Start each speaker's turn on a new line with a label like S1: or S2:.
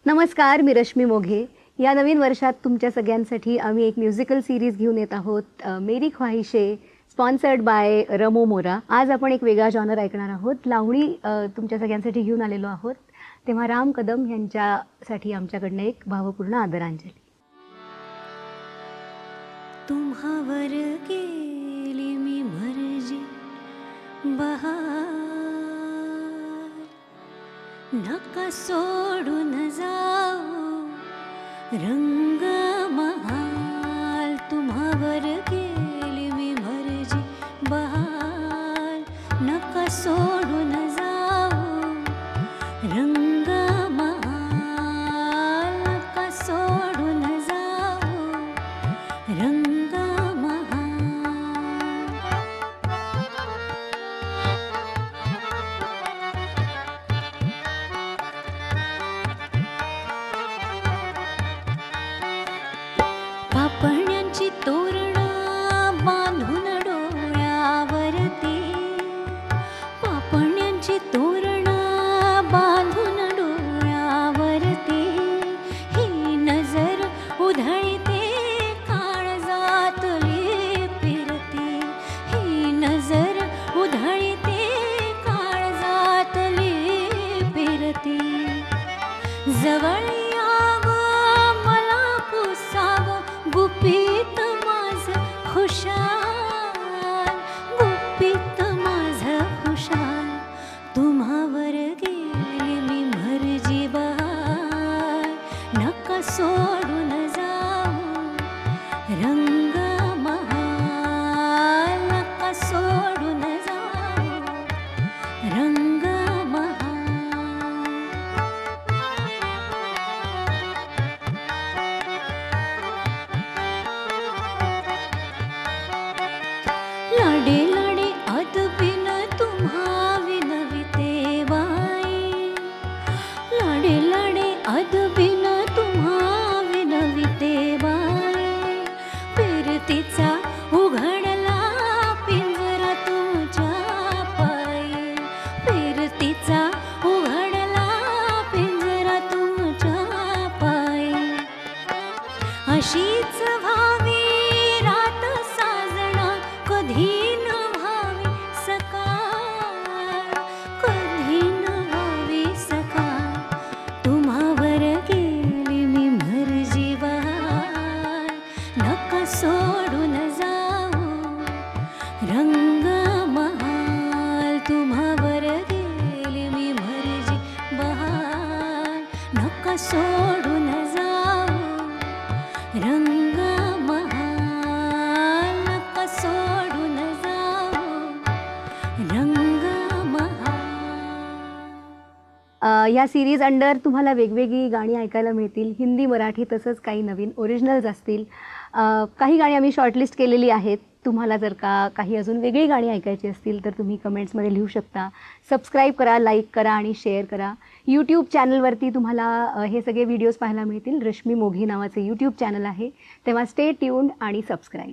S1: नमस्कार, मी रश्मी मोघे. या नवीन वर्षात तुमच्या सगळ्यांसाठी आम्ही एक म्युझिकल सीरीज घेऊन येत आहोत, मेरी ख्वाहिशे, स्पॉन्सर्ड बाय रमो मोरा. आज आपण एक वेगळा जॉनर ऐकणार आहोत. लावणी तुमच्या सगळ्यांसाठी घेऊन आलेलो आहोत. तेव्हा राम कदम यांच्यासाठी आमच्याकडनं एक भावपूर्ण आदरांजली.
S2: तुम्हावर गेली मी मर्जी बहार, नका सोडून जाऊ रंग महाल. तुम्हावर गेली मी मर्जी बहार, नका सोडून जाऊ रंग महाल, नका सोडून जाऊ रंग पापण्यांची तोरणं बांधून डोळ्यावरती, पापण्यांची तोरणं बांधून डोळ्यावरती, ही नजर उधळते काळजातली फिरती, ही नजर उधळते काळजातली फिरती. जवळ गुपित माझं खुशाल, गुपित माझं खुशाल. तुम्हावर गेली मी मर्जी बहार, नका सोडून जाऊ रंग महाल, नका सोडून जाऊ रंग महाल. लाडे लाडे अदबिन तुम्हा विनविते बाई, लाडे लाडे अदबिन तुम्हा विनविते बाई. फिरतीचा उघडला पिंजरा तुमच्या पायी, फिरतीचा उघडला पिंजरा तुमच्या पायी. अशीच व्हावी रात साजना, कधी न व्हावी सकाळ, कधी न व्हावी सकाळ. तुम्हावर गेली मी मर्जी बहार, नका सोडून जाऊ रंग महाल. तुम्हावर गेली मी मर्जी बहार, नका सोडून जाऊ रंग महाल, नका सोडून जाऊ रंग महाल.
S1: या सिरीज अंडर तुम्हाला वेगवेगळी गाणी ऐकायला मिळतील. हिंदी, मराठी तसंच काही नवीन ओरिजिनल्स असतील. काही गाणी आम्ही शॉर्टलिस्ट केलेली आहेत. तुम्हाला जर का काही अजून वेगळी गाणी ऐकायची असतील तर तुम्ही कमेंट्समध्ये लिहू शकता. सबस्क्राईब करा, लाईक करा आणि शेअर करा. यूट्यूब चॅनलवरती तुम्हाला हे सगळे व्हिडिओज पाहायला मिळतील. रश्मी मोघे नावाचे यूट्यूब चॅनल आहे. तेव्हा स्टे ट्यून्ड आणि सबस्क्राईब.